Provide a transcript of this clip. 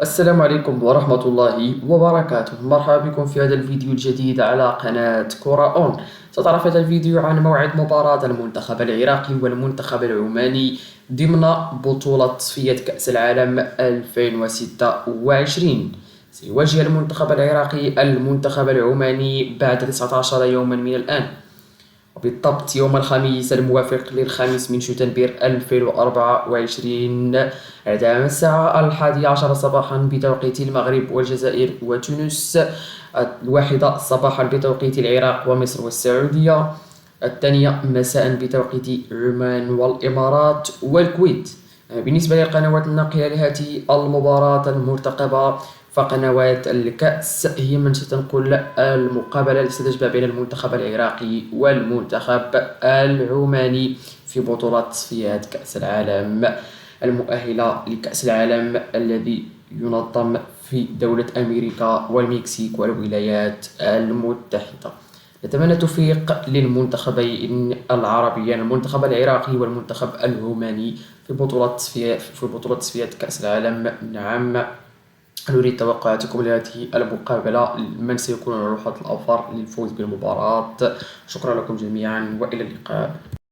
السلام عليكم ورحمة الله وبركاته. مرحبا بكم في هذا الفيديو الجديد على قناة كرة أون. سترى في هذا الفيديو عن موعد مباراة المنتخب العراقي والمنتخب العماني ضمن بطولة تصفية كأس العالم 2026. سيواجه المنتخب العراقي المنتخب العماني بعد 19 يوما من الآن، وبالضبط يوم الخميس الموافق للخامس من شتنبر 2024 عندما الساعة 11 صباحا بتوقيت المغرب والجزائر وتونس، 1 صباحا بتوقيت العراق ومصر والسعودية، 2 مساء بتوقيت عمان والإمارات والكويت. بالنسبة للقنوات الناقلة لهذه المباراة المرتقبة، فقنوات الكأس هي من ستنقل المقابلة التي ستجمع بين المنتخب العراقي والمنتخب العماني في بطولة تصفيات كأس العالم المؤهلة لكأس العالم الذي ينظم في دولة أمريكا والمكسيك والولايات المتحدة. نتمنى التوفيق للمنتخبين العربيين، المنتخب العراقي والمنتخب العماني، في بطولة تصفيات كأس العالم. نعم، نريد توقعاتكم لهذه المقابلة، من سيكون على الحظ الأوفر للفوز بالمباراة؟ شكرا لكم جميعا وإلى اللقاء.